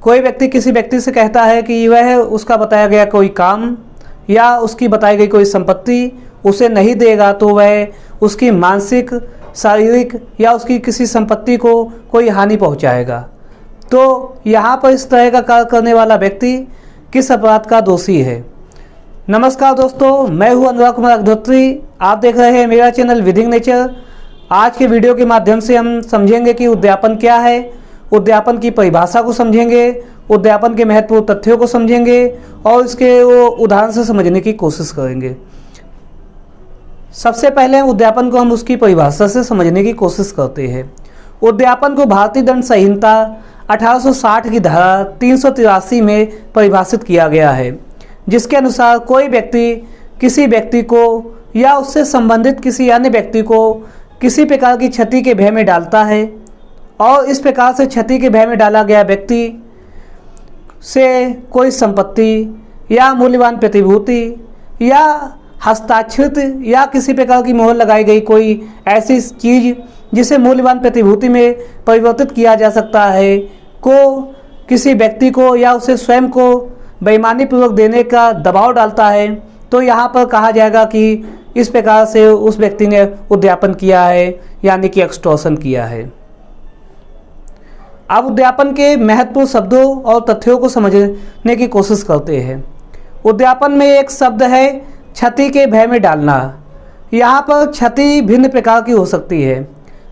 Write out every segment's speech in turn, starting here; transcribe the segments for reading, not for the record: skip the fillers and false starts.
कोई व्यक्ति किसी व्यक्ति से कहता है कि वह उसका बताया गया कोई काम या उसकी बताई गई कोई संपत्ति उसे नहीं देगा तो वह उसकी मानसिक, शारीरिक या उसकी किसी संपत्ति को कोई हानि पहुंचाएगा। तो यहाँ पर इस तरह का कार्य करने वाला व्यक्ति किस अपराध का दोषी है? नमस्कार दोस्तों, मैं हूँ अनुराग कुमार अग्निहोत्री। आप देख रहे हैं मेरा चैनल विदिंग नेचर। आज के वीडियो के माध्यम से हम समझेंगे कि उद्यापन क्या है, उद्यापन की परिभाषा को समझेंगे, उद्यापन के महत्वपूर्ण तथ्यों को समझेंगे और इसके उदाहरण से समझने की कोशिश करेंगे। सबसे पहले उद्यापन को हम उसकी परिभाषा से समझने की कोशिश करते हैं। उद्यापन को भारतीय दंड संहिता 1860 की धारा 383 में परिभाषित किया गया है, जिसके अनुसार कोई व्यक्ति किसी व्यक्ति को या उससे संबंधित किसी अन्य व्यक्ति को किसी प्रकार की क्षति के भय में डालता है और इस प्रकार से क्षति के भय में डाला गया व्यक्ति से कोई संपत्ति या मूल्यवान प्रतिभूति या हस्ताक्षरित या किसी प्रकार की मोहर लगाई गई कोई ऐसी चीज़ जिसे मूल्यवान प्रतिभूति में परिवर्तित किया जा सकता है को किसी व्यक्ति को या उसे स्वयं को बेईमानी पूर्वक देने का दबाव डालता है, तो यहाँ पर कहा जाएगा कि इस प्रकार से उस व्यक्ति ने उद्यापन किया है, यानी कि एक्सटॉर्शन किया है। अब उद्यापन के महत्वपूर्ण शब्दों और तथ्यों को समझने की कोशिश करते हैं। उद्यापन में एक शब्द है क्षति के भय में डालना। यहाँ पर क्षति भिन्न प्रकार की हो सकती है।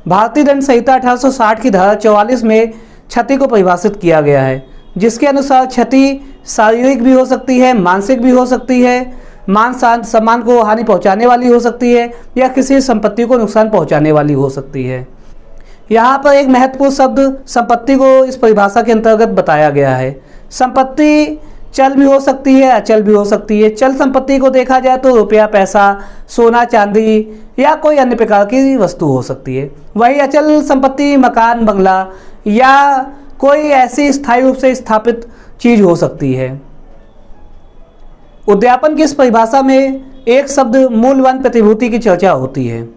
भारतीय दंड संहिता 1860 की धारा 44 में क्षति को परिभाषित किया गया है, जिसके अनुसार क्षति शारीरिक भी हो सकती है, मानसिक भी हो सकती है, मान सम्मान को हानि पहुंचाने वाली हो सकती है या किसी संपत्ति को नुकसान पहुंचाने वाली हो सकती है। यहाँ पर एक महत्वपूर्ण शब्द संपत्ति को इस परिभाषा के अंतर्गत बताया गया है। संपत्ति चल भी हो सकती है, अचल भी हो सकती है। चल संपत्ति को देखा जाए तो रुपया, पैसा, सोना, चांदी या कोई अन्य प्रकार की वस्तु हो सकती है। वही अचल संपत्ति मकान, बंगला या कोई ऐसी स्थायी रूप से स्थापित चीज हो सकती है। उद्यापन की इस परिभाषा में एक शब्द मूल्यवान प्रतिभूति की चर्चा होती है।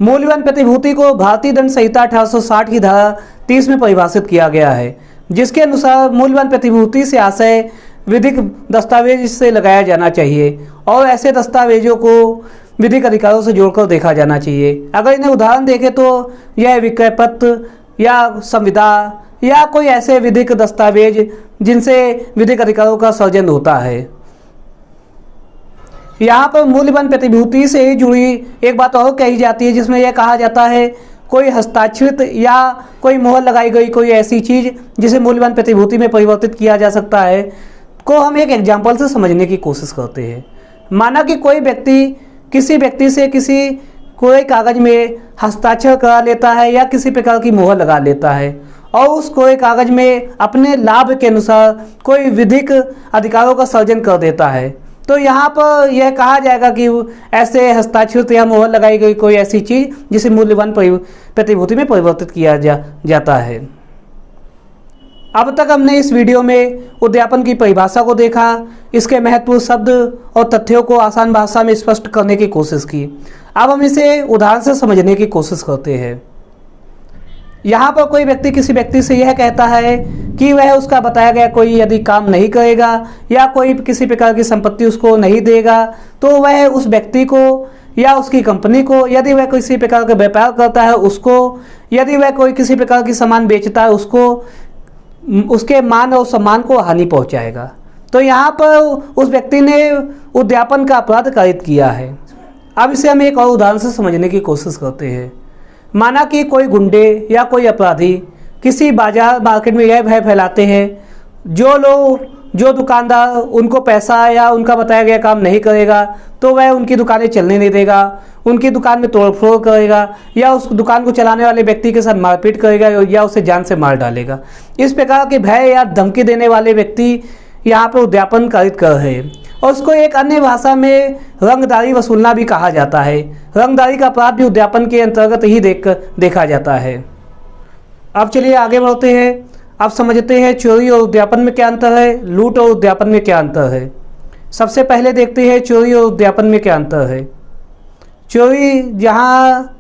मूल्यवान प्रतिभूति को भारतीय दंड संहिता 1860 की धारा 30 में परिभाषित किया गया है, जिसके अनुसार मूल्यवान प्रतिभूति से आशय विधिक दस्तावेज से लगाया जाना चाहिए और ऐसे दस्तावेजों को विधिक अधिकारों से जोड़कर देखा जाना चाहिए। अगर इन्हें उदाहरण देखें तो यह विक्रय पत्र या संविदा या कोई ऐसे विधिक दस्तावेज जिनसे विधिक अधिकारों का सर्जन होता है। यहाँ पर मूल्यवान प्रतिभूति से जुड़ी एक बात और कही जाती है, जिसमें यह कहा जाता है कोई हस्ताक्षरित या कोई मोहर लगाई गई कोई ऐसी चीज़ जिसे मूल्यवान प्रतिभूति में परिवर्तित किया जा सकता है, को हम एक एग्जाम्पल से समझने की कोशिश करते हैं। माना कि कोई व्यक्ति किसी व्यक्ति से कोई कागज़ में हस्ताक्षर करा लेता है या किसी प्रकार की मोहर लगा लेता है और उस कोई कागज़ में अपने लाभ के अनुसार कोई विधिक अधिकारों का सर्जन कर देता है, तो यहाँ पर यह कहा जाएगा कि ऐसे हस्ताक्षरित या मोहर लगाई गई कोई ऐसी चीज़ जिसे मूल्यवान प्रतिभूति में परिवर्तित किया जाता है। अब तक हमने इस वीडियो में उद्यापन की परिभाषा को देखा, इसके महत्वपूर्ण शब्द और तथ्यों को आसान भाषा में स्पष्ट करने की कोशिश की। अब हम इसे उदाहरण से समझने की कोशिश करते हैं। यहाँ पर कोई व्यक्ति किसी व्यक्ति से यह कहता है कि वह उसका बताया गया कोई यदि काम नहीं करेगा या कोई किसी प्रकार की संपत्ति उसको नहीं देगा, तो वह उस व्यक्ति को या उसकी कंपनी को, यदि वह किसी प्रकार का व्यापार करता है उसको, यदि वह कोई किसी प्रकार की सामान बेचता है उसको, उसके मान और सम्मान को हानि पहुंचाएगा। तो यहाँ पर उस व्यक्ति ने उद्यापन का अपराध कारित किया है। अब इसे हम एक और उदाहरण से समझने की कोशिश करते हैं। माना कि कोई गुंडे या कोई अपराधी किसी बाजार मार्केट में यह भय फैलाते हैं जो दुकानदार उनको पैसा या उनका बताया गया काम नहीं करेगा तो वह उनकी दुकानें चलने नहीं देगा, उनकी दुकान में तोड़फोड़ करेगा या उस दुकान को चलाने वाले व्यक्ति के साथ मारपीट करेगा या उसे जान से मार डालेगा। इस प्रकार के भय या धमकी देने वाले व्यक्ति यहाँ पर उद्यापन कारित कर रहे हैं और उसको एक अन्य भाषा में रंगदारी वसूलना भी कहा जाता है। रंगदारी का अपराध भी उद्यापन के अंतर्गत ही देखा जाता है। अब चलिए आगे बढ़ते हैं। अब समझते हैं चोरी और उद्यापन में क्या अंतर है, लूट और उद्यापन में क्या अंतर है। सबसे पहले देखते हैं चोरी और उद्यापन में क्या अंतर है। चोरी जहाँ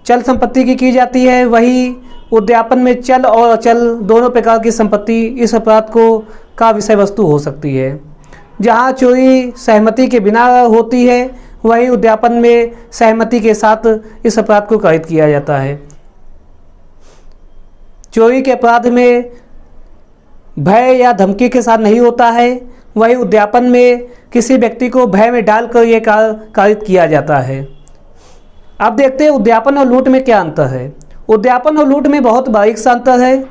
चल संपत्ति की जाती है, वही उद्यापन में चल और अचल दोनों प्रकार की संपत्ति इस अपराध को का विषय वस्तु हो सकती है। जहाँ चोरी सहमति के बिना होती है, वही उद्यापन में सहमति के साथ इस अपराध को कारित किया जाता है। चोरी के अपराध में भय या धमकी के साथ नहीं होता है, वही उद्यापन में किसी व्यक्ति को भय में डालकर यह कारित किया जाता है। अब देखते हैं उद्यापन और लूट में क्या अंतर है। उद्यापन और लूट में बहुत बारीक सा अंतर है।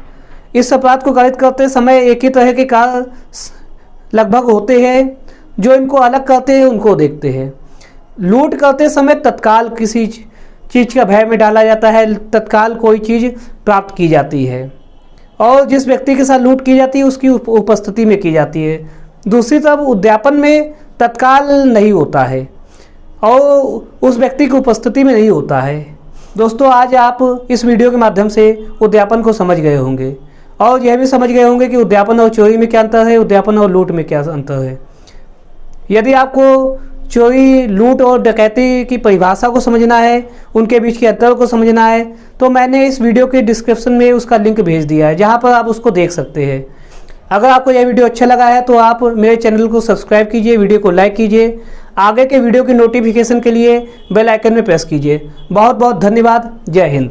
इस अपराध को कारित करते समय एक ही तरह के कार्य लगभग होते हैं, जो इनको अलग करते हैं उनको देखते हैं। लूट करते समय तत्काल किसी चीज़ का भय में डाला जाता है, तत्काल कोई चीज़ प्राप्त की जाती है, और जिस व्यक्ति के साथ लूट की जाती है उसकी उपस्थिति में की जाती है। दूसरी तरफ उद्यापन में तत्काल नहीं होता है और उस व्यक्ति की उपस्थिति में नहीं होता है। दोस्तों, आज आप इस वीडियो के माध्यम से उद्यापन को समझ गए होंगे और यह भी समझ गए होंगे कि उद्यापन और चोरी में क्या अंतर है, उद्यापन और लूट में क्या अंतर है। यदि आपको चोरी, लूट और डकैती की परिभाषा को समझना है, उनके बीच के अंतर को समझना है, तो मैंने इस वीडियो के डिस्क्रिप्शन में उसका लिंक भेज दिया है, जहां पर आप उसको देख सकते हैं। अगर आपको यह वीडियो अच्छा लगा है तो आप मेरे चैनल को सब्सक्राइब कीजिए, वीडियो को लाइक कीजिए, आगे के वीडियो की नोटिफिकेशन के लिए बेल आइकन में प्रेस कीजिए। बहुत बहुत धन्यवाद। जय हिंद।